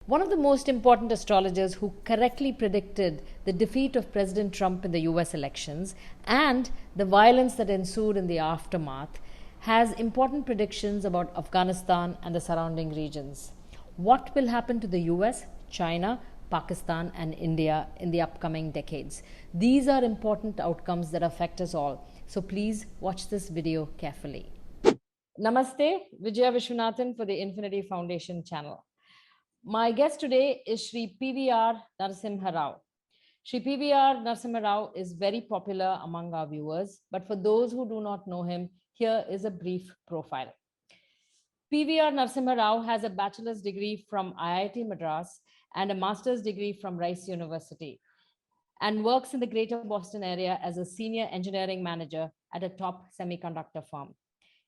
One of the most important astrologers who correctly predicted the defeat of President Trump in the US elections and the violence that ensued in the aftermath has important predictions about Afghanistan and the surrounding regions. What will happen to the US, China, Pakistan, and India in the upcoming decades? These are important outcomes that affect us all. So please watch this video carefully. Namaste, Vijaya Vishwanathan for the Infinity Foundation channel. My guest today is Shri P.V.R. Narasimha Rao. Shri P.V.R. Narasimha Rao is very popular among our viewers, but for those who do not know him, here is a brief profile. P.V.R. Narasimha Rao has a bachelor's degree from IIT Madras and a master's degree from Rice University, and works in the Greater Boston area as a senior engineering manager at a top semiconductor firm.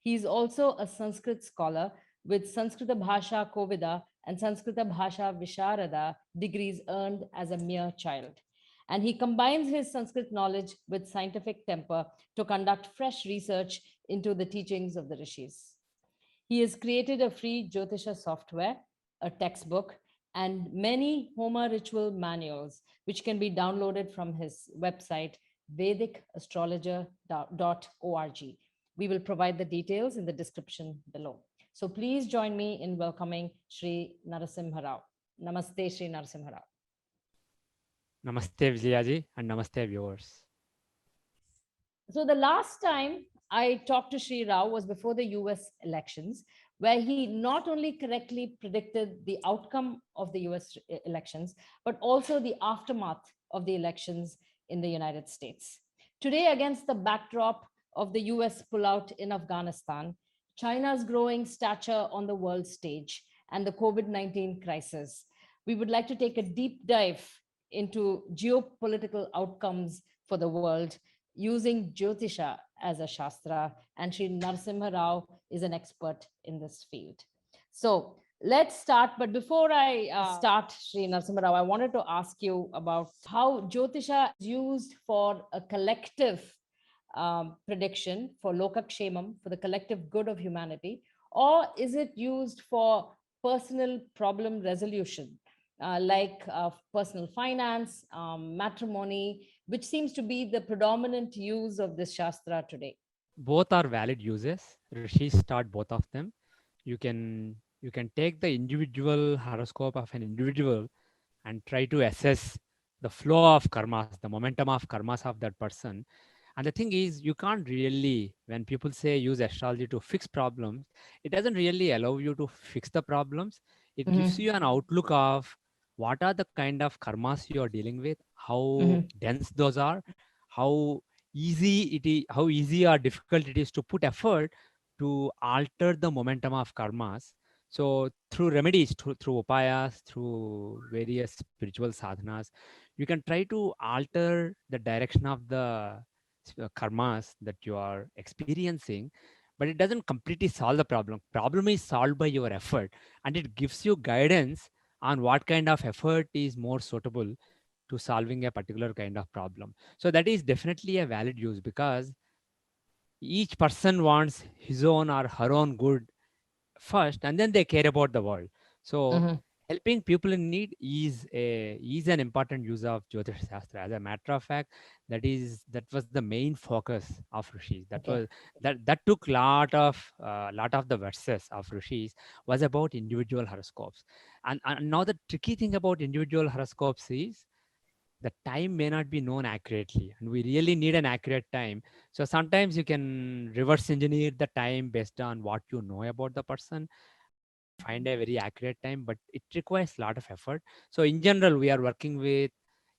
He is also a Sanskrit scholar with Sanskrita Bhasha Kovida and Sanskrita Bhasha Visharada degrees earned as a mere child. And he combines his Sanskrit knowledge with scientific temper to conduct fresh research into the teachings of the rishis. He has created a free Jyotisha software, a textbook, and many Homa ritual manuals, which can be downloaded from his website, vedicastrologer.org. We will provide the details in the description below. So please join me in welcoming Shri Narasimha Rao. Namaste, Shri Narasimha Rao. Namaste, Vijayaji, and namaste, viewers. So the last time I talked to Shri Rao was before the US elections, where he not only correctly predicted the outcome of the US elections, but also the aftermath of the elections in the United States. Today, against the backdrop of the US pullout in Afghanistan, China's growing stature on the world stage, and the COVID-19 crisis, we would like to take a deep dive into geopolitical outcomes for the world using Jyotisha as a Shastra, and Sri Narasimha Rao is an expert in this field. So let's start. But before I start, Sri Narasimha Rao, I wanted to ask you about how Jyotisha is used for a collective prediction, for lokakshemam, for the collective good of humanity, or is it used for personal problem resolution, like personal finance, matrimony, which seems to be the predominant use of this Shastra today? Both are valid uses. Rishis start both of them. You can take the individual horoscope of an individual and try to assess the flow of karmas, the momentum of karmas of that person. And the thing is, you can't really, when people say use astrology to fix problems, it doesn't really allow you to fix the problems. It gives you an outlook of what are the kind of karmas you are dealing with, how dense those are, how how easy or difficult it is to put effort to alter the momentum of karmas. So through remedies, through upayas, through various spiritual sadhanas, you can try to alter the direction of the karmas that you are experiencing, but it doesn't completely solve the problem. Problem is solved by your effort, and it gives you guidance on what kind of effort is more suitable to solving a particular kind of problem. So that is definitely a valid use, because each person wants his own or her own good first, and then they care about the world. So helping people in need is an important use of Jyotish Shastra. As a matter of fact, that was the main focus of rishis. That took lot of the verses of rishis was about individual horoscopes. And now the tricky thing about individual horoscopes is the time may not be known accurately, and we really need an accurate time. So sometimes you can reverse engineer the time based on what you know about the person, find a very accurate time, but it requires a lot of effort. So in general, we are working with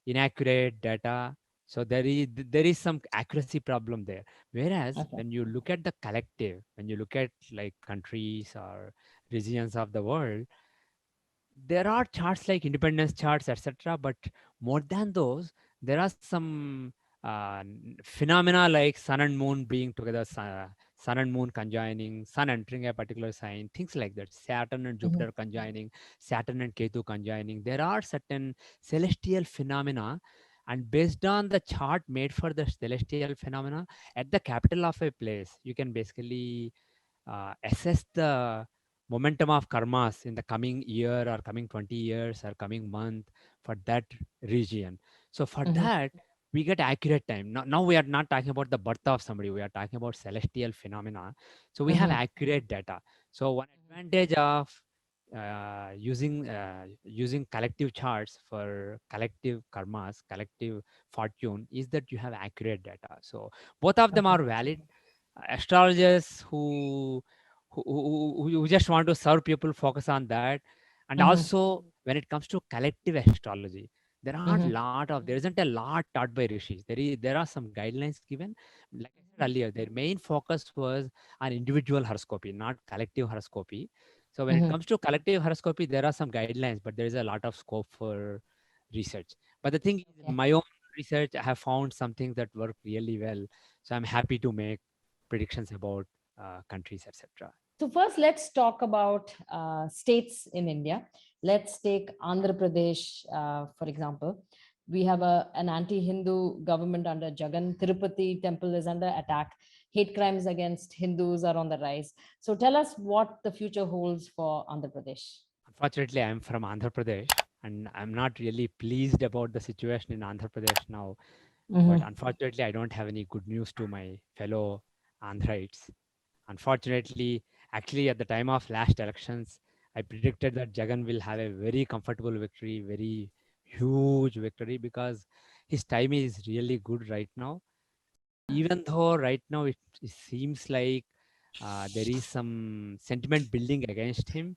inaccurate data, so there is some accuracy problem there. Whereas when you look at the collective, when you look at like countries or regions of the world, there are charts like independence charts, etc. But more than those, there are some phenomena like sun and moon being together, sun and moon conjoining, sun entering a particular sign, things like that. Saturn and Jupiter conjoining, Saturn and Ketu conjoining. There are certain celestial phenomena, and based on the chart made for the celestial phenomena at the capital of a place, you can basically assess the momentum of karmas in the coming year or coming 20 years or coming month for that region. So for Mm-hmm. that, we get accurate time. Now we are not talking about the birth of somebody. We are talking about celestial phenomena. So we have Mm-hmm. accurate data. So one advantage of using collective charts for collective karmas, collective fortune is that you have accurate data. So both of them Okay. are valid. Astrologers who just want to serve people focus on that, and Mm-hmm. also when it comes to collective astrology, Mm-hmm. there isn't a lot taught by rishis. There are some guidelines given. Like I said earlier, their main focus was on individual horoscopy, not collective horoscopy. So when it Mm-hmm. comes to collective horoscopy, there are some guidelines, but there is a lot of scope for research. But the thing is, in Okay. my own research, I have found something that work really well. So I'm happy to make predictions about countries, etc. So first, let's talk about states in India. Let's take Andhra Pradesh, for example. We have an anti-Hindu government under Jagan. Tirupati temple is under attack. Hate crimes against Hindus are on the rise. So tell us what the future holds for Andhra Pradesh. Unfortunately, I'm from Andhra Pradesh, and I'm not really pleased about the situation in Andhra Pradesh now. But Mm-hmm. unfortunately, I don't have any good news to my fellow Andhrites. Unfortunately, actually, at the time of last elections, I predicted that Jagan will have a very comfortable victory, very huge victory, because his time is really good right now. Even though right now it seems like there is some sentiment building against him,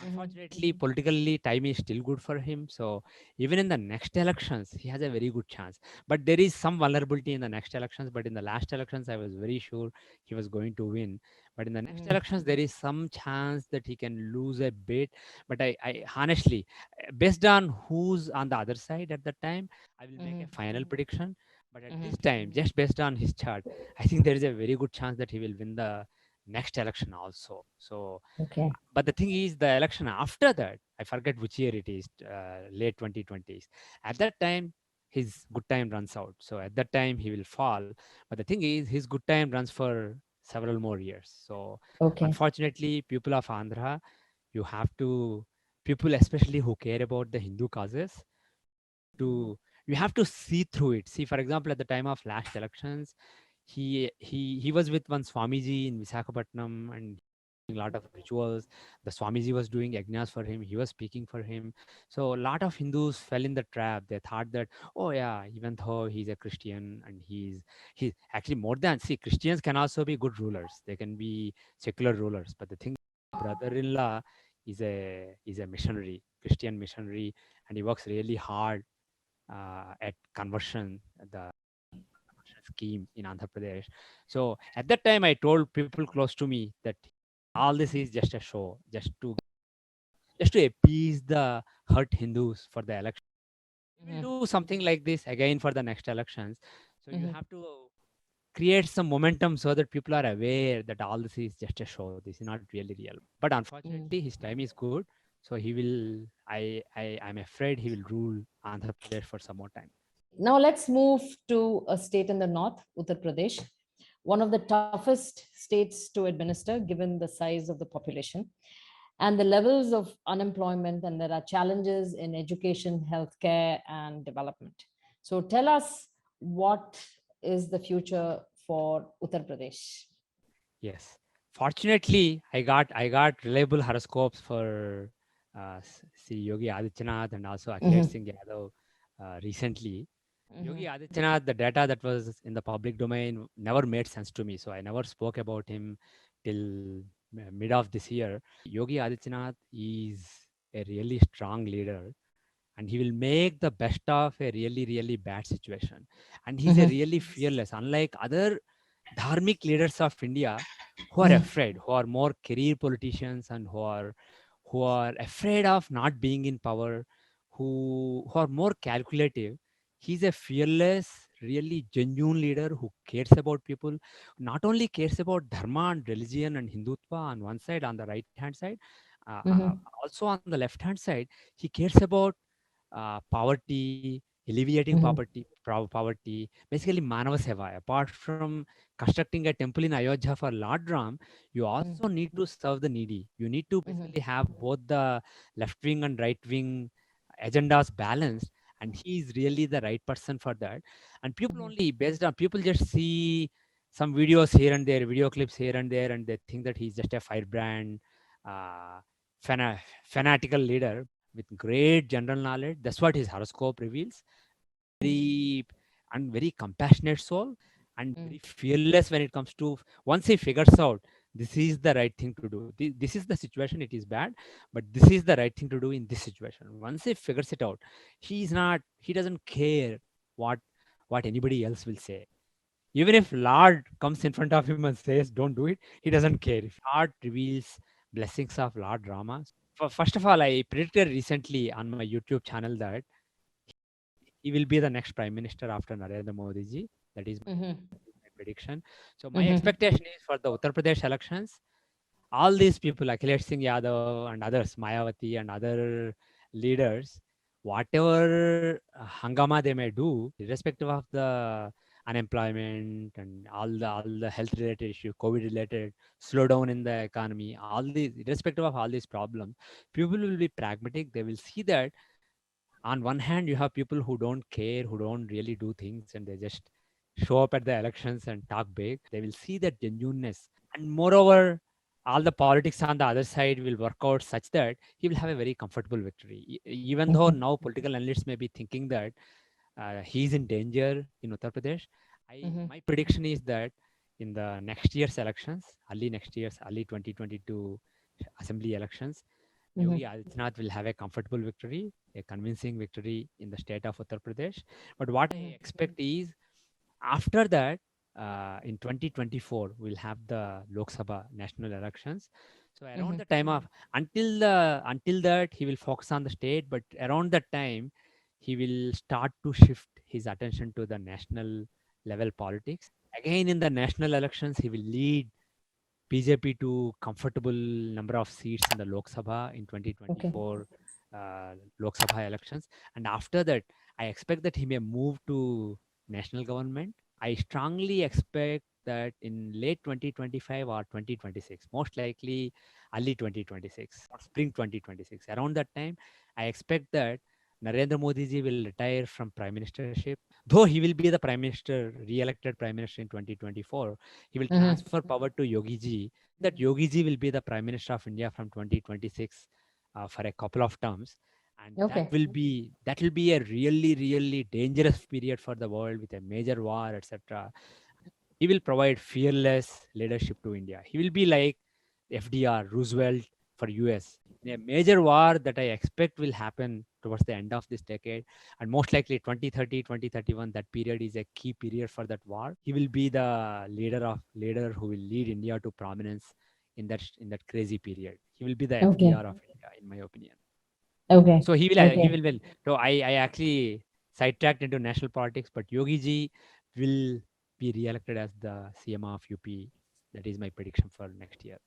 unfortunately politically time is still good for him. So even in the next elections he has a very good chance, but there is some vulnerability in the next elections. But in the last elections I was very sure he was going to win, but in the next Mm-hmm. elections there is some chance that he can lose a bit. But I honestly, based on who's on the other side at the time, I will make a final prediction. But at this Mm-hmm. time, just based on his chart, I think there is a very good chance that he will win the next election also. So Okay. but the thing is, the election after that, I forget which year it is, late 2020s. At that time, his good time runs out. So at that time, he will fall. But the thing is, his good time runs for several more years. So Okay. unfortunately, people of Andhra, you have to, people especially who care about the Hindu causes, to you have to see through it. See, for example, at the time of last elections, he was with one Swamiji in Visakhapatnam, and a lot of rituals. The Swamiji was doing yajnas for him. He was speaking for him. So a lot of Hindus fell in the trap. They thought that, oh yeah, even though he's a Christian and he's actually more than, see, Christians can also be good rulers. They can be secular rulers. But the thing, brother-in-law is a missionary, Christian missionary, and he works really hard at conversion, the conversion scheme in Andhra Pradesh. So at that time, I told people close to me that all this is just a show, just to appease the hurt Hindus for the election. We will Mm-hmm. do something like this again for the next elections. So you Mm-hmm. have to create some momentum so that people are aware that all this is just a show. This is not really real. But unfortunately, his time is good. So he will. I'm afraid he will rule Andhra Pradesh for some more time. Now let's move to a state in the north, Uttar Pradesh, one of the toughest states to administer given the size of the population and the levels of unemployment, and there are challenges in education, healthcare, and development. So tell us, what is the future for Uttar Pradesh? Yes. Fortunately, I got reliable horoscopes for see Yogi Adityanath and also Akhilesh Mm-hmm. Singh Yadav recently. Mm-hmm. Yogi Adityanath, the data that was in the public domain never made sense to me, so I never spoke about him till mid of this year. Yogi Adityanath is a really strong leader, and he will make the best of a really really bad situation. And he's a Mm-hmm. really fearless, unlike other dharmic leaders of India who are afraid, who are more career politicians, and who are afraid of not being in power, who are more calculative. He's a fearless, really genuine leader who cares about people, not only cares about dharma and religion and Hindutva on one side, on the right hand side, Mm-hmm. also on the left hand side, he cares about poverty. alleviating Mhm. poverty, basically Manava Seva. Apart from constructing a temple in Ayodhya for Lord Ram, you also need to serve the needy. You need to Mhm. basically have both the left wing and right wing agendas balanced. And he is really the right person for that. And people only based on people just see some videos here and there, video clips here and there, and they think that he's just a firebrand, uh, fanatical leader with great general knowledge. That's what his horoscope reveals. Very and very compassionate soul and very fearless when it comes to once he figures out this is the right thing to do. This is the situation. It is bad, but this is the right thing to do in this situation. Once he figures it out, he's not. He doesn't care what what anybody else will say. Even if Lord comes in front of him and says, "Don't do it," he doesn't care. If Lord reveals blessings of Lord Rama. First of all, I predicted recently on my YouTube channel that he will be the next prime minister after Narendra Modi ji. That is my prediction. So my Mhm. expectation is for the Uttar Pradesh elections, all these people, Akhilesh Singh Yadav and others, Mayawati and other leaders, whatever hangama they may do, irrespective of the unemployment and all the health related issue, COVID related slowdown in the economy, all these, irrespective of all these problems, people will be pragmatic. They will see that on one hand you have people who don't care, who don't really do things, and they just show up at the elections and talk big. They will see that genuineness, and moreover all the politics on the other side will work out such that he will have a very comfortable victory. Even though Mhm. now political analysts may be thinking that he is in danger in Uttar Pradesh, Mhm. my prediction is that in the next year's elections, early 2022 assembly elections, Yogi Mhm. Adityanath will have a comfortable victory, a convincing victory in the state of Uttar Pradesh. But what I expect is after that, in 2024, we'll have the Lok Sabha national elections. So around Mhm. the time of until that, he will focus on the state. But around that time, he will start to shift his attention to the national level politics. Again, in the national elections, he will lead BJP to comfortable number of seats in the Lok Sabha in Okay. 2024 Lok Sabha elections. And after that, I expect that he may move to national government. I strongly expect that in late 2025 or 2026, most likely early 2026 or spring 2026, around that time, I expect that Narendra Modi ji will retire from prime ministership. Though he will be the prime minister, re-elected prime minister in 2024, he will Mhm. transfer power to Yogi ji. That Yogi ji will be the prime minister of India from 2026 for a couple of terms, and Okay. that will be a really dangerous period for the world with a major war, etc. He will provide fearless leadership to India. He will be like FDR, Roosevelt for US. In a major war that I expect will happen towards the end of this decade, and most likely 2030, 2031, that period is a key period for that war. He will be the leader who will lead India to prominence in that crazy period. He will be the Okay. FDR of India, in my opinion. Okay. So he will Okay. well. So I actually sidetracked into national politics, but Yogi ji will be re-elected as the CM of UP. That is my prediction for next year.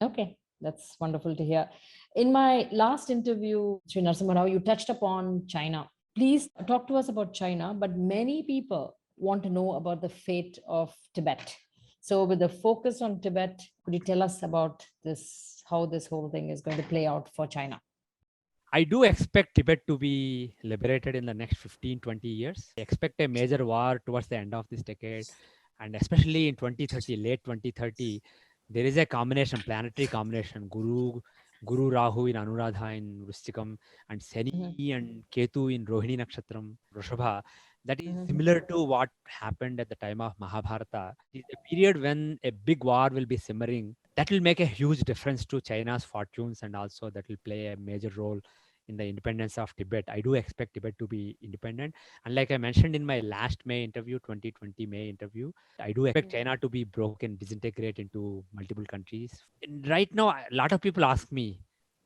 Okay. That's wonderful to hear. In my last interview, Sri Narasimha Rao, you touched upon China. Please talk to us about China, but many people want to know about the fate of Tibet. So, with the focus on Tibet, could you tell us about this, how this whole thing is going to play out for China? I do expect Tibet to be liberated in the next 15, 20 years. I expect a major war towards the end of this decade. And especially in 2030, late 2030, there is a combination, planetary combination, Guru Rahu in Anuradha in Vrishchikam, and Mhm. Seni and Ketu in Rohini Nakshatram, Vrishabha. That is Mhm. similar to what happened at the time of Mahabharata. It is a period when a big war will be simmering. That will make a huge difference to China's fortunes, and also that will play a major role in the independence of Tibet. I do expect Tibet to be independent. And like I mentioned in my last May interview, 2020 May interview, I do expect China to be broken, disintegrate into multiple countries. And right now, a lot of people ask me,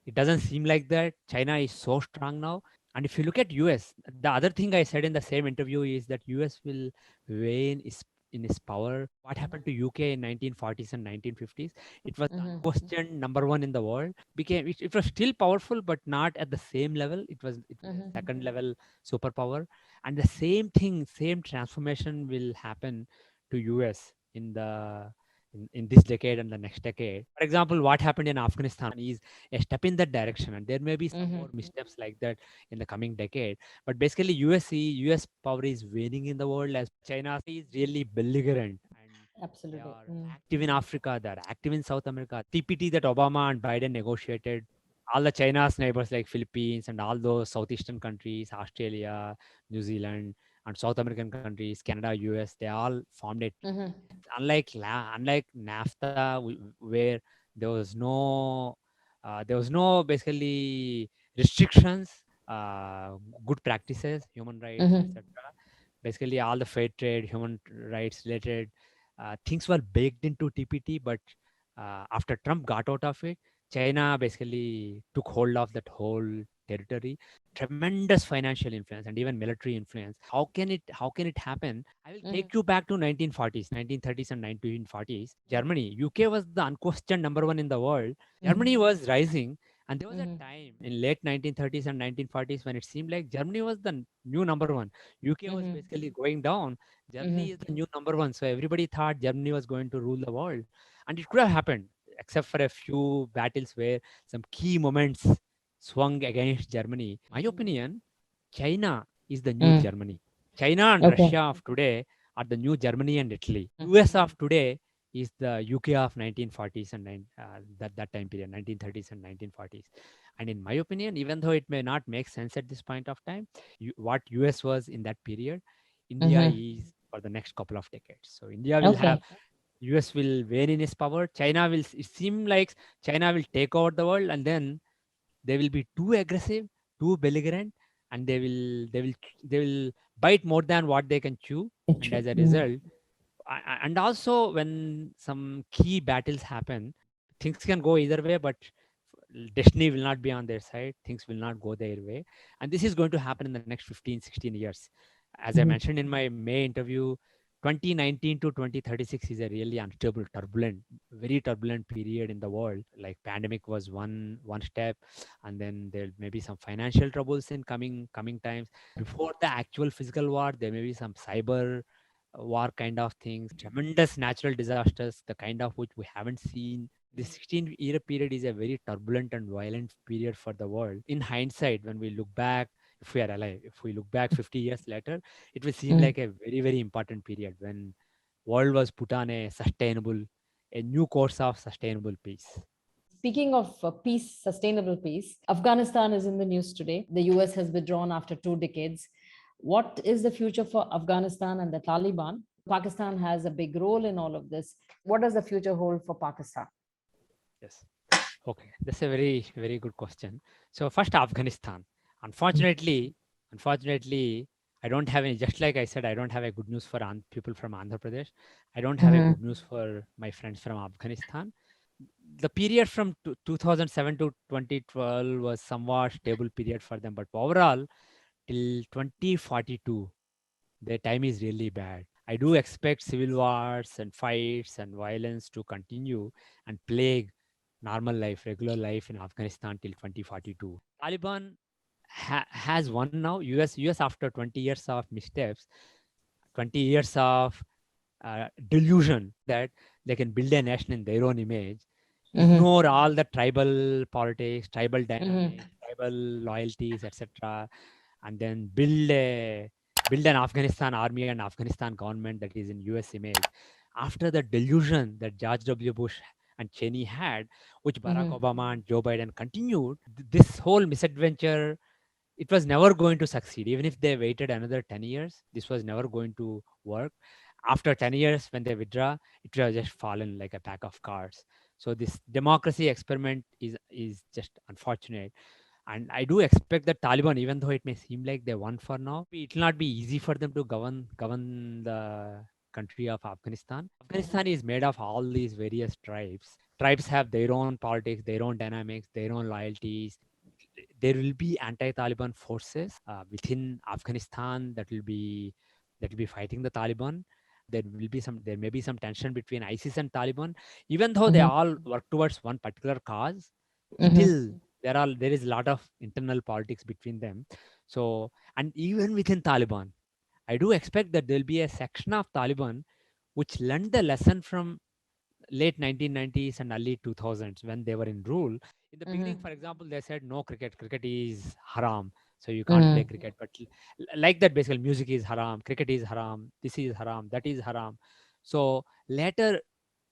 it doesn't seem like that. China is so strong now. And if you look at US, the other thing I said in the same interview is that US will wane in its power. What happened to UK in 1940s and 1950s? It was the unquestioned number one in the world. It was still powerful, but not at the same level. It was a second level superpower, and the same thing, same transformation will happen to US in this decade and the next decade. For example, what happened in Afghanistan is a step in that direction, and there may be some more missteps like that in the coming decade. But basically, US power is waning in the world as China is really belligerent, and they Absolutely. are active in Africa, they are active in South America. TPT that Obama and Biden negotiated, all the China's neighbors like Philippines and all those southeastern countries, Australia, New Zealand, and South American countries, Canada, US, they all formed a unlike NAFTA, where there was no basically restrictions, uh, good practices, human rights, etc. Basically, all the fair trade, human rights related things were baked into TPT, but after Trump got out of it, China basically took hold of that whole territory. Tremendous financial influence and even military influence. How can it happen? I will take you back to 1940s, 1930s and 1940s. Germany, UK was the unquestioned number one in the world. Germany was rising, and there was a time in late 1930s and 1940s when it seemed like Germany was the new number one. UK was basically going down. Germany is the new number one. So everybody thought Germany was going to rule the world. And it could have happened, except for a few battles where some key moments swung against Germany. My opinion, China is the new Germany. China and Okay. Russia of today are the new Germany and Italy. US of today is the UK of 1940s and that time period, 1930s and 1940s. And in my opinion, even though it may not make sense at this point of time, what US was in that period, India is for the next couple of decades. So India will have, Okay. US will wane in its power. China will, it seems like China will take over the world, and then they will be too aggressive, too belligerent, and they will bite more than what they can chew. And True. as a result, and also when some key battles happen, things can go either way, but destiny will not be on their side. Things will not go their way, and this is going to happen in the next 15, 16 years. As I mentioned in my May interview, 2019 to 2036 is a really unstable, turbulent, very turbulent period in the world. Like pandemic was one step, and then there may be some financial troubles in coming times. Before the actual physical war, there may be some cyber war kind of things, tremendous natural disasters, the kind of which we haven't seen. The 16-year period is a very turbulent and violent period for the world. In hindsight, when we look back, if we are alive, if we look back 50 years later, it will seem like a very, very important period when world was put on a new course of sustainable peace. Speaking of peace, sustainable peace, Afghanistan is in the news today. The US has withdrawn after 2 decades. What is the future for Afghanistan and the Taliban? Pakistan has a big role in all of this. What does the future hold for Pakistan? Yes. Okay, that's a very, very good question. So first, Afghanistan. Unfortunately, unfortunately, I don't have any. Just like I said, I don't have a good news for people from Andhra Pradesh. I don't have a good news for my friends from Afghanistan. The period from 2007 to 2012 was somewhat stable period for them, but overall, till 2042, their time is really bad. I do expect civil wars and fights and violence to continue and plague normal life, regular life in Afghanistan till 2042. Taliban has won now. US after 20 years of missteps, 20 years of delusion that they can build a nation in their own image, ignore all the tribal politics, tribal dynamics, tribal loyalties, etc., and then build an Afghanistan army and Afghanistan government that is in US image. After the delusion that George W. Bush and Cheney had, which Barack Obama and Joe Biden continued, this whole misadventure, it was never going to succeed. Even if they waited another 10 years, this was never going to work. After 10 years, when they withdraw, it will just fallen like a pack of cards. So this democracy experiment is just unfortunate. And I do expect that Taliban, even though it may seem like they won for now, it will not be easy for them to govern the country of Afghanistan. Afghanistan is made of all these various tribes. Tribes have their own politics, their own dynamics, their own loyalties. There will be anti-Taliban forces within Afghanistan that will be fighting the Taliban, there may be some tension between ISIS and Taliban, even though they Mhm. all work towards one particular cause. Mhm. Still, there is a lot of internal politics between them. So, and even within Taliban, I do expect that there will be a section of Taliban which learned the lesson from late 1990s and early 2000s when they were in rule. In the beginning, Mhm. for example, they said no cricket. Cricket is haram, so you can't play Mhm. cricket. But like that, basically, music is haram, cricket is haram, this is haram, that is haram. So later,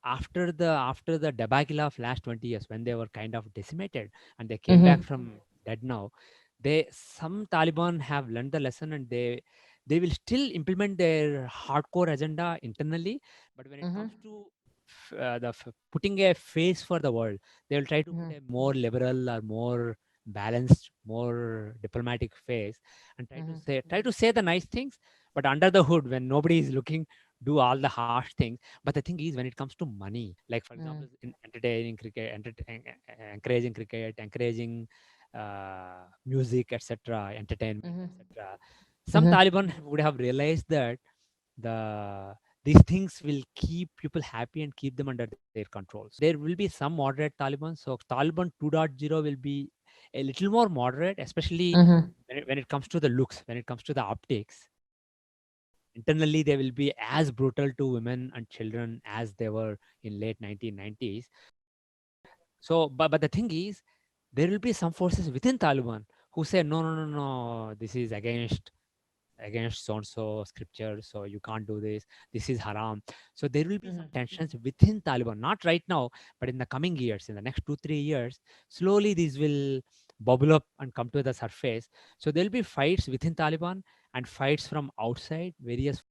after the debacle of last 20 years, when they were kind of decimated and they came back Mhm. from dead now, they some Taliban have learned the lesson, and they will still implement their hardcore agenda internally. But when it Mhm. comes to putting a face for the world, they will try to put Mhm. a more liberal or more balanced, more diplomatic face, and Mhm. try to say the nice things, but under the hood, when nobody is looking, do all the harsh things. But the thing is, when it comes to money, like for example, Mhm. in entertaining cricket, encouraging cricket, encouraging music, etc., entertainment, Mhm. etc., some Mhm. Taliban would have realized that the these things will keep people happy and keep them under their control. So there will be some moderate Taliban. So Taliban 2.0 will be a little more moderate, especially Mhm. when it comes to the looks, when it comes to the optics. Internally, they will be as brutal to women and children as they were in late 1990s. So, but the thing is, there will be some forces within Taliban who say, no, no, no, no, this is against so and so scripture, so you can't do this, this is haram. So there will be some Mhm. tensions within Taliban, not right now, but in the coming years, in the next 2 3 years, slowly these will bubble up and come to the surface. So there'll be fights within Taliban and fights from outside, various.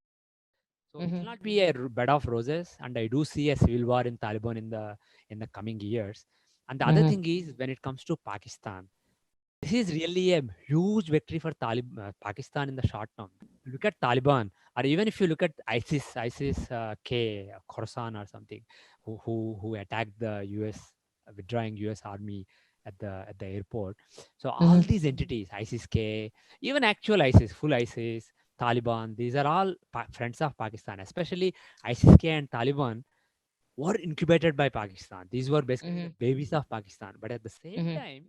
So it will Mhm. not be a bed of roses, and I do see a civil war in Taliban in the coming years. And the other Mhm. thing is, when it comes to Pakistan, this is really a huge victory for Pakistan in the short term. Look at Taliban, or even if you look at ISIS K, Khorasan or something, who attacked the U.S. Withdrawing U.S. army at the airport. So all Mhm. these entities, ISIS K, even actual ISIS, full ISIS, Taliban, these are all friends of Pakistan. Especially ISIS K and Taliban were incubated by Pakistan. These were basically the Mhm. babies of Pakistan. But at the same Mhm. time,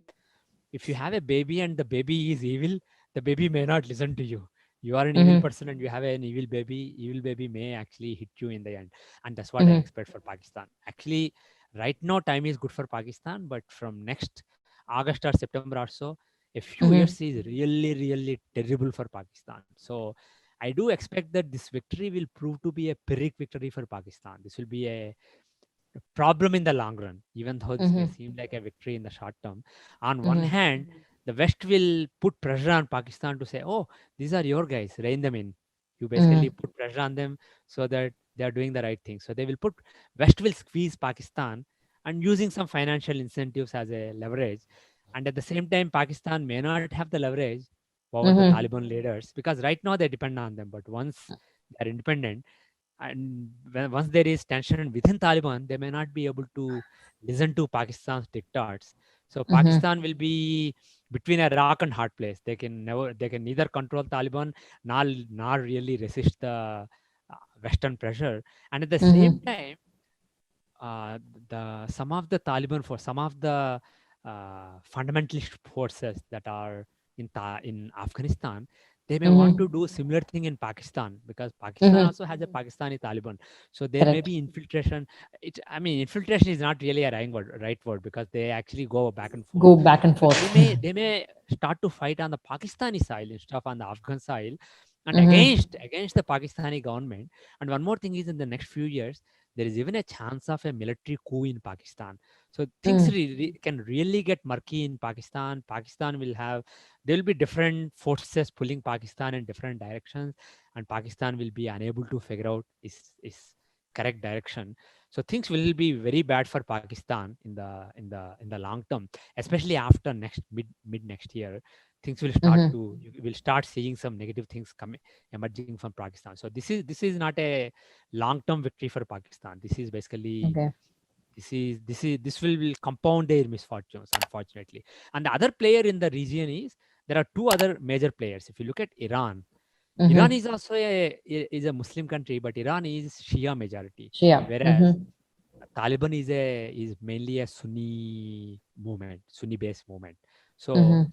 if you have a baby and the baby is evil, the baby may not listen to you. You are an evil Mhm. person and you have an evil baby may actually hit you in the end. And that's what I Mhm. expect for Pakistan. Actually, right now time is good for Pakistan, but from next August or September or so, a few years Mhm. is really, really terrible for Pakistan. So I do expect that this victory will prove to be a Pyrrhic victory for Pakistan. This will be a problem in the long run, even though this may Mhm. seem like a victory in the short term. On one Mhm. hand, the West will put pressure on Pakistan to say, oh, these are your guys, rein them in. You basically Mhm. put pressure on them so that they are doing the right thing. So they will put, West will squeeze Pakistan and using some financial incentives as a leverage. And at the same time, Pakistan may not have the leverage over the Mhm. Taliban leaders because right now they depend on them. But once they are independent, and once there is tension within Taliban, they may not be able to listen to Pakistan's diktats. So Mhm. Pakistan will be between a rock and hard place. They can neither control Taliban nor really resist the Western pressure. And at the same Mhm. time, the some of the Taliban for some of the fundamentalist forces that are in Afghanistan, they may want to Mhm. do similar thing in Pakistan because Pakistan Mhm. also has a Pakistani Taliban. So there may Correct. be infiltration. I mean, infiltration is not really a right word because they actually go back and forth. Go back and So forth. they may start to fight on the Pakistani side instead of on the Afghan side, and Mhm. against the Pakistani government. And one more thing is, in the next few years, there is even a chance of a military coup in Pakistan. So things Mm. can really get murky in Pakistan. Pakistan will have, there will be different forces pulling Pakistan in different directions, and Pakistan will be unable to figure out is correct direction. So things will be very bad for Pakistan in the long term, especially after mid next year. Things will start Mhm. to, you will start seeing some negative things coming emerging from Pakistan. So this is not a long term victory for Pakistan. This is basically, Okay. this will compound their misfortunes, unfortunately. And the other player in the region is, there are two other major players. If you look at Iran, Iran Mm-hmm. is also is a Muslim country, but Iran is Shia majority, Shia. whereas Mm-hmm. Taliban is mainly a Sunni movement, Sunni based movement. So Mm-hmm.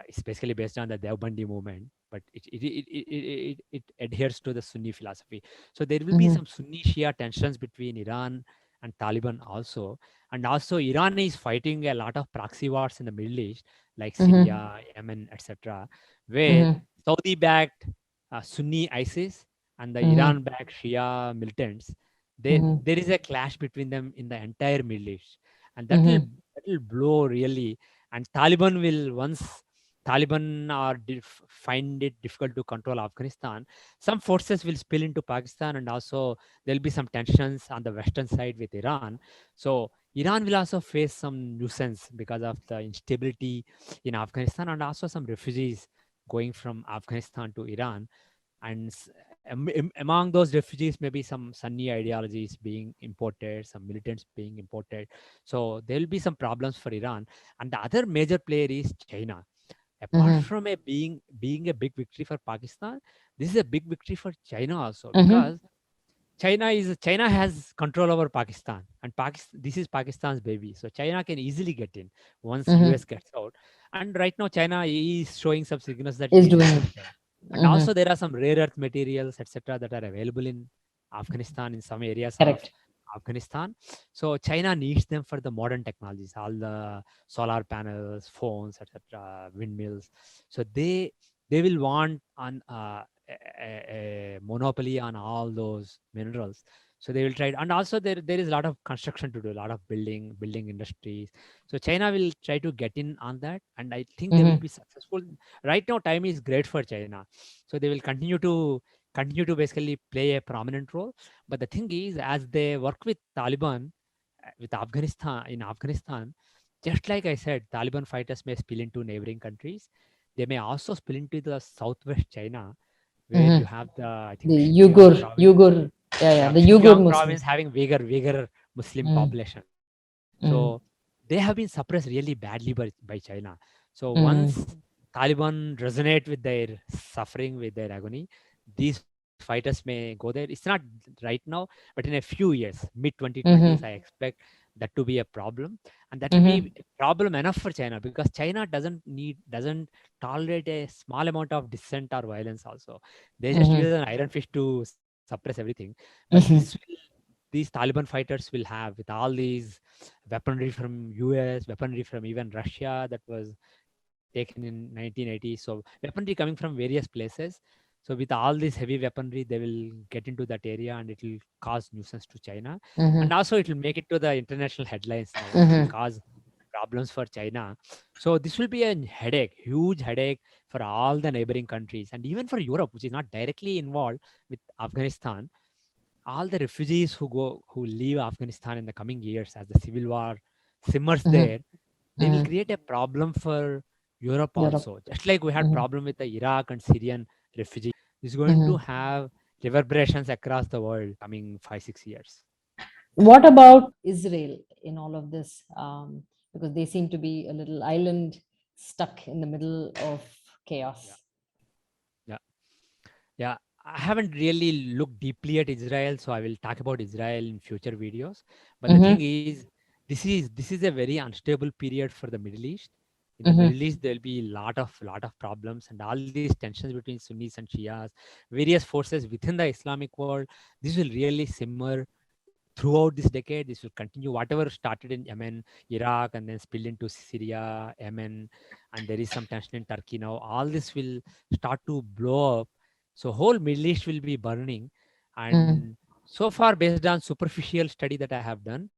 it's basically based on the Deobandi movement, but it adheres to the Sunni philosophy. So there will be Mm-hmm. some Sunni Shia tensions between Iran and Taliban also. And also Iran is fighting a lot of proxy wars in the Middle East, like Mm-hmm. Syria, Yemen, etc., where Mm-hmm. Saudi-backed Sunni ISIS and the Mm-hmm. Iran-backed Shia militants, Mm-hmm. there is a clash between them in the entire Middle East, and Mm-hmm. that will blow really. And Taliban will once Taliban find it difficult to control Afghanistan, some forces will spill into Pakistan, and also there'll be some tensions on the western side with Iran. So Iran will also face some nuisance because of the instability in Afghanistan, and also some refugees going from Afghanistan to Iran. And among those refugees, maybe some Sunni ideologies being imported, some militants being imported. So there will be some problems for Iran. And the other major player is China. Apart Mm-hmm. from being a big victory for Pakistan, this is a big victory for China also, Mm-hmm. because China has control over Pakistan, and Pakistan, this is Pakistan's baby. So China can easily get in once Mm-hmm. US gets out. And right now China is showing some signals that it Is is doing it. interested. And Mm-hmm. also there are some rare earth materials, etc., that are available in Afghanistan, in some areas of Correct. Afghanistan. So China needs them for the modern technologies, all the solar panels, phones, etc., windmills. So they will want on a monopoly on all those minerals. So they will try, and also there is a lot of construction to do, a lot of building industries. So China will try to get in on that, and I think they will Mm-hmm. be successful. Right now time is great for China, so they will continue to basically play a prominent role. But the thing is, as they work with Taliban, with Afghanistan, in Afghanistan, just like I said, Taliban fighters may spill into neighboring countries. They may also spill into the southwest China, where you Mm-hmm. have the, I The think, Xinjiang Uyghur, province. Uyghur, yeah, yeah, Yeah, the Uyghur Xinjiang province Muslims. having bigger Muslim Mm, population. mm, So they have been suppressed really badly by China. So mm, once Taliban resonate with their suffering, with their agony, these fighters may go there. It's not right now, but in a few years, mid 2020s, I mm-hmm, expect that to be a problem, and that will be mm-hmm, a problem enough for China, because China doesn't tolerate a small amount of dissent or violence. Also, they just use mm-hmm, an iron fist to suppress everything. But mm-hmm, these Taliban fighters will have, with all these weaponry from US, weaponry from even Russia that was taken in 1980. So weaponry coming from various places. So with all this heavy weaponry, they will get into that area, and it will cause nuisance to China. And mm-hmm, also it will make it to the international headlines now. It will mm-hmm, cause problems for China. So this will be a headache, huge headache for all the neighboring countries, and even for Europe, which is not directly involved with Afghanistan. All the refugees who leave Afghanistan in the coming years, as the civil war simmers mm-hmm, there, they will mm-hmm. create a problem for Europe Europe. also. Just like we had Mm-hmm, problem with the Iraq and Syrian refugees, this is going to mm-hmm. have reverberations across the world coming 5 6 years. What about Israel in all of this? Because they seem to be a little island stuck in the middle of Yeah, chaos. yeah, yeah. I haven't really looked deeply at Israel, so I will talk about Israel in future videos. But the thing Mm-hmm, is, this is a very unstable period for the Middle East. In the mm-hmm, Middle East, there'll be lot of problems, and all these tensions between Sunnis and Shias, various forces within the Islamic world. This will really simmer throughout this decade. This will continue. Whatever started in Yemen, Iraq, and then spill into Syria, Yemen, and there is some tension in Turkey now. All this will start to blow up. So whole Middle East will be burning. mm-hmm, And so far, based on superficial study that I have done,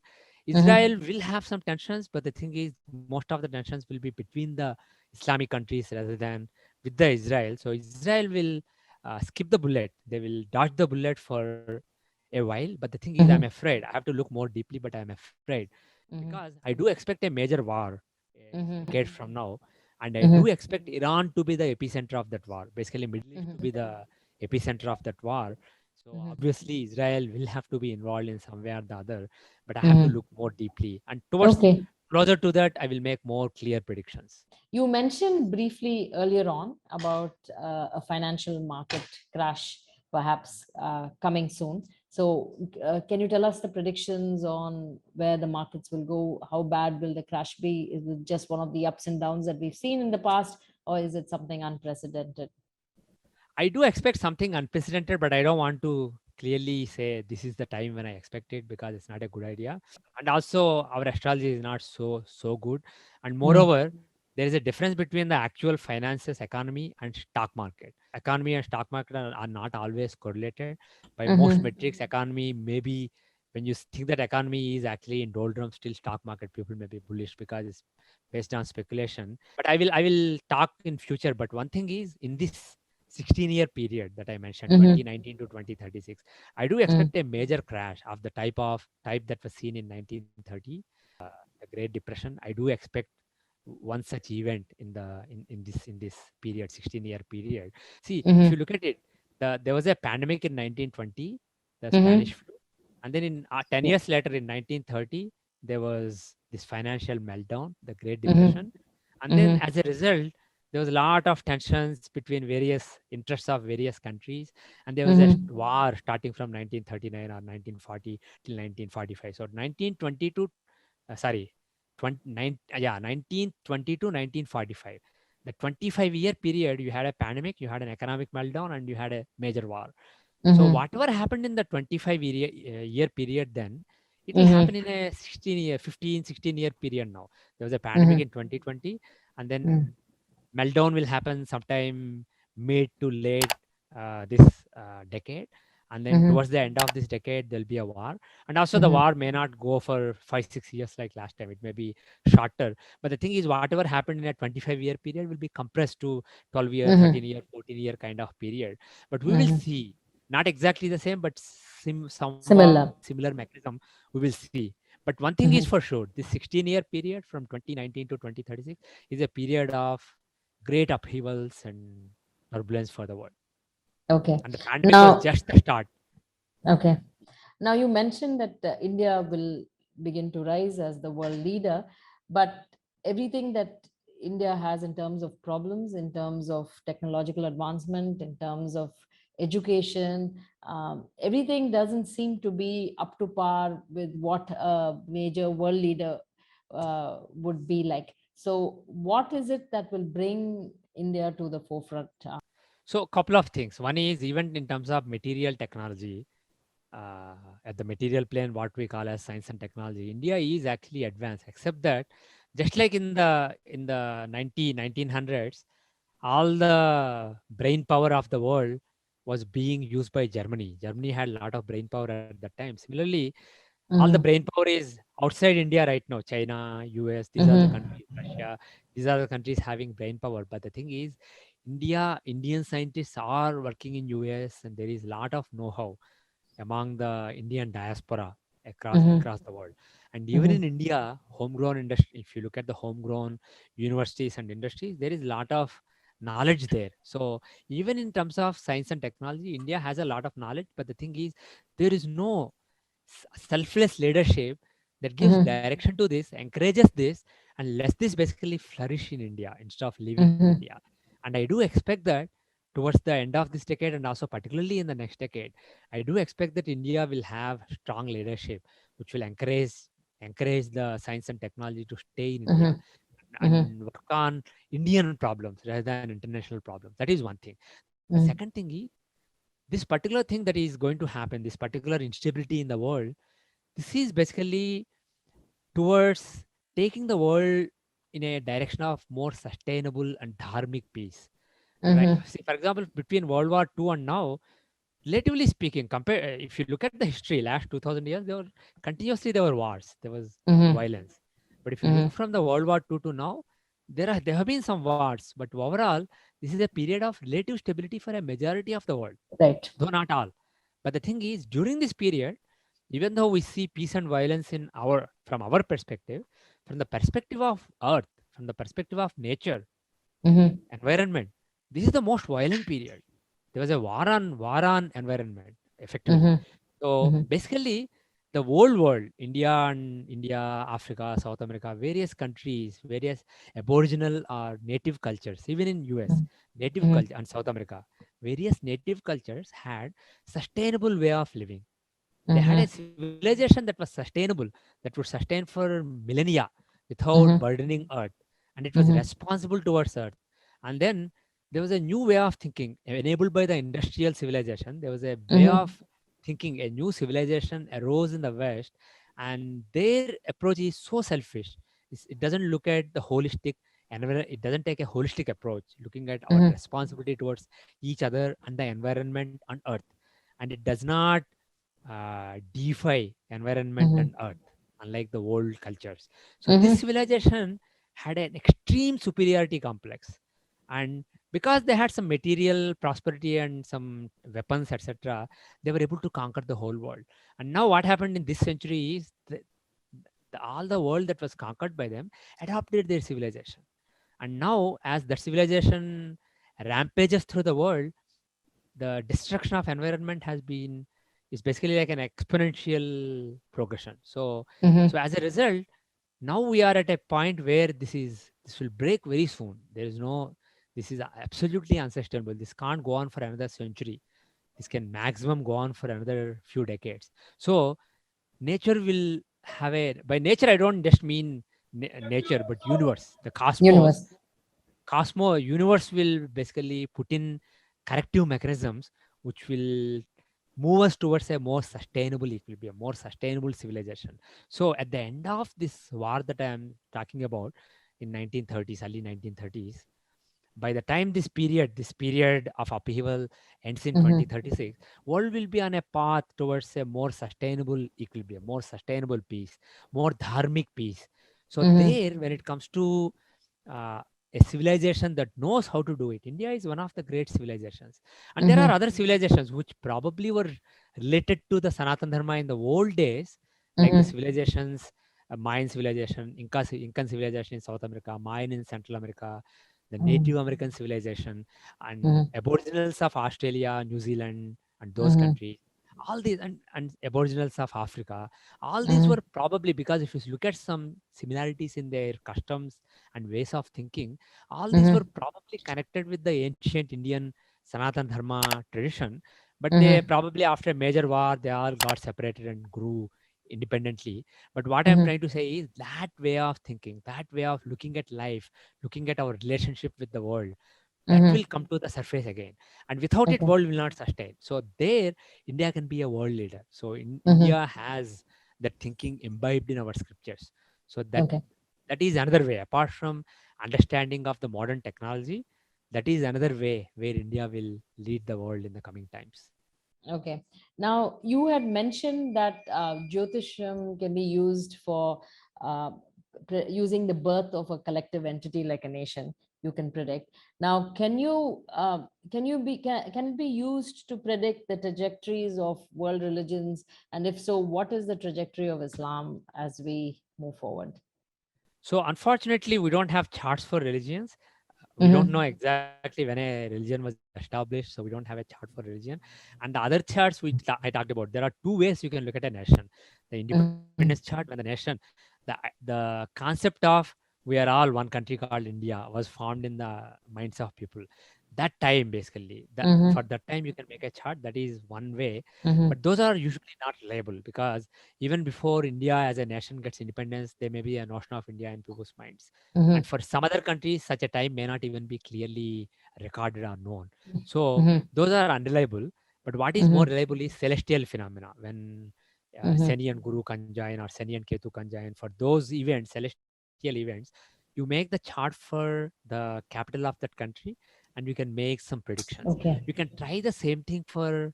mm-hmm, Israel will have some tensions, but the thing is, most of the tensions will be between the Islamic countries rather than with the Israel. So Israel will skip the bullet. They will dodge the bullet for a while. But the thing is, I'm mm-hmm, afraid. I have to look more deeply, but I'm afraid because mm-hmm, I do expect a major war a mm-hmm, decade from now, and I do mm-hmm, expect Iran to be the epicenter of that war. Basically, Middle East to mm-hmm, be the epicenter of that war. So mm-hmm, obviously, Israel will have to be involved in some way or the other. But I have to mm-hmm. look more deeply. And towards Okay. closer to that, I will make more clear predictions. You mentioned briefly earlier on about a financial market crash perhaps coming soon. So, can you tell us the predictions on where the markets will go? How bad will the crash be? Is it just one of the ups and downs that we've seen in the past, or is it something unprecedented? I do expect something unprecedented, but I don't want to clearly say this is the time when I expect it because it's not a good idea. And also, our astrology is not so good. And Mm, moreover, there is a difference between the actual finances, economy, and stock market. Economy and stock market are not always correlated. By most mhm, metrics, economy maybe when you think that economy is actually in doldrums, still stock market people may be bullish because it's based on speculation. But I will talk in future. But one thing is in this 16-year period that I mentioned, mhm, 2019 to 2036, I do mm, expect a major crash of the type that was seen in 1930, the Great Depression. I do expect one such event in this period, 16-year period. See, if you mhm, look at it, there was a pandemic in 1920, the Spanish mhm. flu, and then in 10 Yeah. years later in 1930, there was this financial meltdown, the Great Mhm, Depression, and then mhm, as a result there was a lot of tensions between various interests of various countries, and there was a mhm, war starting from 1939 or 1940 till 1945. So 1920 to sorry 1920 to 1945, the 25-year period, you had a pandemic, you had an economic meltdown, and you had a major war. So mhm, whatever happened in the 25-year period then, it will mhm, happen in a 16-year, 15, 16-year period now. There was a pandemic mhm, in 2020, and then mhm, meltdown will happen sometime mid to late this decade, and then mhm, towards the end of this decade there'll be a war, and also the mhm, war may not go for 5 6 years like last time. It may be shorter, but the thing is whatever happened in a 25-year period will be compressed to 12-year, mhm, 13-year, 14-year kind of period. But we will mhm. see, not exactly the same, but somewhat Similar. similar mechanism we will see. But one thing is Mhm. for sure, this 16-year period from 2019 to 2036 is a period of great upheavals and turbulence for the world. Okay. And the pandemic was Now, just the start. okay. Now, you mentioned that India will begin to rise as the world leader, but everything that India has in terms of problems, in terms of technological advancement, in terms of education, everything doesn't seem to be up to par with what a major world leader would be like. So, what is it that will bring India to the forefront? So, a couple of things. One is even in terms of material technology, at the material plane, what we call as science and technology, India is actually advanced. Except that, just like in the 1900s, all the brain power of the world was being used by Germany. Germany had a lot of brain power at that time. Similarly, all the Mhm, brain power is outside India right now. China, US, these are the mhm, countries, Russia, these are the countries having brain power. But the thing is, Indian scientists are working in US, and there is a lot of know-how among the Indian diaspora across mhm, across the world. And even mhm, in India, homegrown industry, if you look at the homegrown universities and industries, there is a lot of knowledge there. So even in terms of science and technology, India has a lot of knowledge. But the thing is, there is no selfless leadership that gives mhm, direction to this, encourages this, and lets this basically flourish in India instead of leaving mhm, India. And I do expect that towards the end of this decade, and also particularly in the next decade, I do expect that India will have strong leadership, which will encourage the science and technology to stay in India mhm, mhm, and work on Indian problems rather than international problems. That is one thing. The second mhm, thing is, this particular thing that is going to happen, this particular instability in the world, this is basically towards taking the world in a direction of more sustainable and dharmic peace. Right? mhm, See, for example, between World War II and now, relatively speaking, compare if you look at the history, last 2000 years, there were wars, there was mhm, violence. But if you look mhm. from the World War II to now, there have been some wars, but overall, this is a period of relative stability for a majority of the world, Right. though not all. But the thing is, during this period, even though we see peace and violence in our from our perspective, from the perspective of Earth, from the perspective of nature, Mhm, environment, this is the most violent period. There was a war on environment, effectively. mhm, So mhm, basically, the whole world, India, Africa, South America, various countries, various aboriginal or native cultures, even in US, native Mhm. culture and South America, various native cultures had sustainable way of living. They had a Mhm. civilization that was sustainable, that would sustain for millennia without Mhm. burdening earth, and it was Mhm. responsible towards earth. And then there was a new way of thinking enabled by the industrial civilization. There was a way Mhm. of thinking, a new civilization arose in the West, and their approach is so selfish. It doesn't look at the holistic it doesn't take a holistic approach, looking at our Mhm. responsibility towards each other and the environment and earth. And it does not defy environment Mhm. and earth, unlike the old cultures. So this Mhm. civilization had an extreme superiority complex, and because they had some material prosperity and some weapons, etc., they were able to conquer the whole world. And now, what happened in this century is all the world that was conquered by them adopted their civilization. And now, as that civilization rampages through the world, the destruction of environment has been is basically like an exponential progression. So Mhm. as a result, now we are at a point where this will break very soon. There is no This is absolutely unsustainable. This can't go on for another century. This can maximum go on for another few decades. So nature will have a by nature I don't just mean nature, but universe, the cosmos. Universe. Universe will basically put in corrective mechanisms which will move us towards a more sustainable equilibrium, more sustainable civilization. So at the end of this war that I am talking about in 1930s, early 1930s, by the time this period of upheaval ends in Mhm. 2036, world will be on a path towards a more sustainable equilibrium, more sustainable peace, more dharmic peace. So Mhm. there, when it comes to uh, a civilization that knows how to do it, India is one of the great civilizations. And there are Mhm. other civilizations which probably were related to the Sanatan Dharma in the old days, like the Mhm. civilizations, Mayan civilization, Incan civilization in South America, Mayan in Central America, the Native Mhm. American civilization, and Mhm. Aboriginals of Australia, New Zealand, and those Mhm. countries. All these and Aboriginals of Africa, all these Mhm. were probably because if you look at some similarities in their customs and ways of thinking, all these were Mhm. probably connected with the ancient Indian Sanatan Dharma tradition. But they Mhm. probably, after a major war, they all got separated and grew independently. But what I'm Mhm. trying to say is that way of thinking, that way of looking at life, looking at our relationship with the world, that will Mhm. come to the surface again. And without it, Okay. world will not sustain. So there, India can be a world leader. So Mhm. India has that thinking imbibed in our scriptures. So Okay. that is another way, apart from understanding of the modern technology, that is another way where India will lead the world in the coming times. Okay. Now, you had mentioned that Jyotisham can be used for uh, using the birth of a collective entity like a nation. You can predict. Now, can it be used to predict the trajectories of world religions? And if so, what is the trajectory of Islam as we move forward? So unfortunately, we don't have charts for religions. We don't know Mm-hmm. exactly when a religion was established, so we don't have a chart for religion. And the other charts I talked about, there are two ways you can look at a nation: the independence Mm-hmm. chart, when the nation, the concept of we are all one country called India was formed in the minds of people. That time, basically, for Mm-hmm. that time, you can make a chart. That is one way, Mm-hmm. but those are usually not reliable because even before India as a nation gets independence, there may be a notion of India in people's minds. And Mm-hmm. for some other countries, such a time may not even be clearly recorded or known. So Mm-hmm. those are unreliable. But what is more Mm-hmm. reliable is celestial phenomena. When Mm-hmm. Seni and Guru conjoin or Seni and Ketu conjoin, for those events, celestial events, you make the chart for the capital of that country and you can make some predictions. Okay. You can try the same thing for,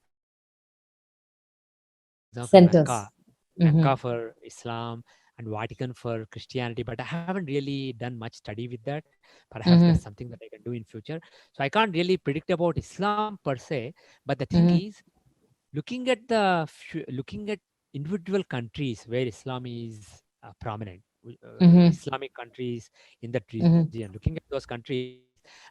for example, Centers. Mecca Mm-hmm. for Islam, and Vatican for Christianity. But I haven't really done much study with that. Perhaps that's Mm-hmm. something that I can do in future. So I can't really predict about Islam per se. But the thing Mm-hmm. is, looking at individual countries where Islam is prominent, Mm-hmm. Islamic countries in that region. Mm-hmm. Looking at those countries,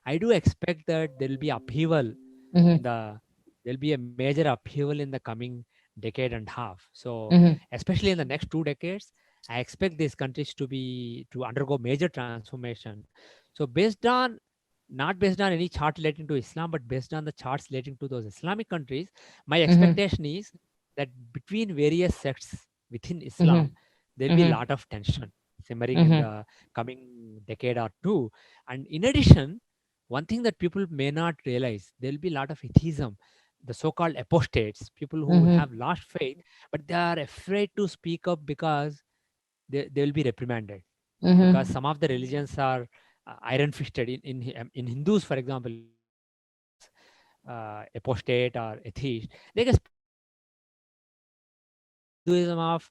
I do expect that there will be upheaval in Mm-hmm. the there'll be a major upheaval in the coming decade and a half. So Mhm. especially in the next 2 decades, I expect these countries to undergo major transformation. So based on, not based on any chart relating to Islam, but based on the charts relating to those Islamic countries, my Mhm. expectation is that between various sects within Mhm. Islam, there will be a Mhm. lot of tension simmering in Mhm. the coming decade or two. And in addition, one thing that people may not realize, there will be a lot of atheism, the so-called apostates, people who Mhm. have lost faith, but they are afraid to speak up because they will be reprimanded, because Mhm. some of the religions are iron fisted. In Hindus, for example, if someone becomes apostate or atheist, they can speak up because there is a Hinduism of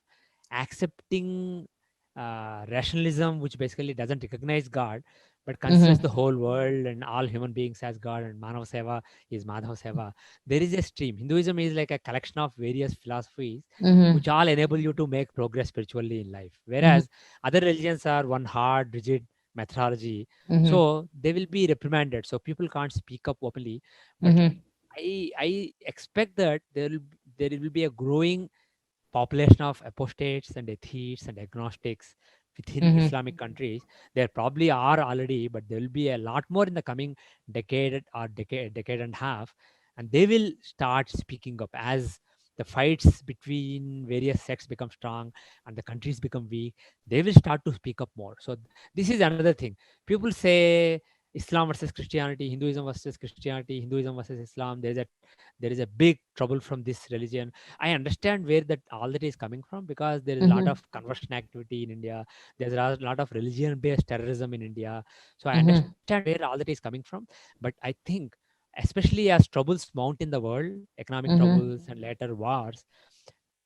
accepting rationalism, which basically doesn't recognize God but considers Mhm. the whole world and all human beings as God, and Manava Seva is Madhava Seva. There is a stream. Hinduism is like a collection of various philosophies Mhm. which all enable you to make progress spiritually in life. Mhm. Whereas other religions are one hard, rigid methodology. Mhm. So they will be reprimanded. So people can't speak up openly. But Mhm. I expect that there will be a growing population of apostates and atheists and agnostics within Mhm. Islamic countries. There probably are already, but there will be a lot more in the coming decade and a half, and they will start speaking up as the fights between various sects become strong and the countries become weak. They will start to speak up more. So this is another thing. People say Islam versus Christianity, Hinduism versus Christianity, Hinduism versus Islam. There is a big trouble from this religion. I understand where that all that is coming from, because there is a lot Mhm. of conversion activity in India. There's a lot of religion-based terrorism in India. So I Mhm. understand where all that is coming from. But I think, especially as troubles mount in the world, economic Mhm. troubles and later wars,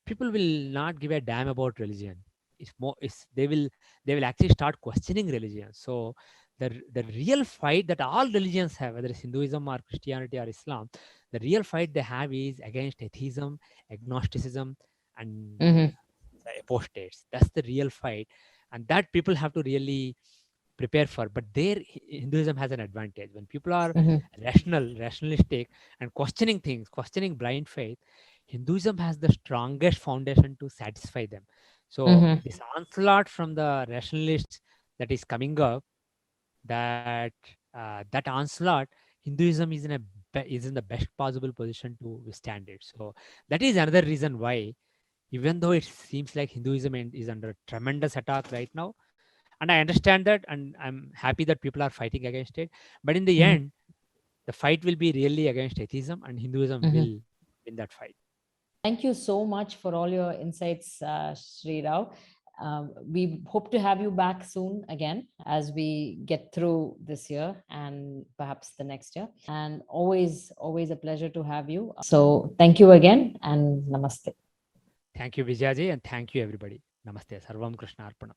people will not give a damn about religion. It's more, they will actually start questioning religion. So the real fight that all religions have, whether it's Hinduism or Christianity or Islam, the real fight they have is against atheism, agnosticism, and Mhm. the apostates. That's the real fight, and that people have to really prepare for. But there, Hinduism has an advantage. When people are Mhm. rationalistic, and questioning things, questioning blind faith, Hinduism has the strongest foundation to satisfy them. So Mhm. this onslaught from the rationalists that is coming up, that that onslaught, Hinduism is in the best possible position to withstand it. So that is another reason why, even though it seems like Hinduism is under tremendous attack right now, and I understand that, and I'm happy that people are fighting against it, but in the Mhm. end, the fight will be really against atheism, and Hinduism Mhm. will win that fight. Thank you so much for all your insights, Sri Rao. We hope to have you back soon again as we get through this year and perhaps the next year. And always, always a pleasure to have you. So thank you again and namaste. Thank you, Vijayaji, and thank you, everybody. Namaste. Sarvam Krishna Arpanam.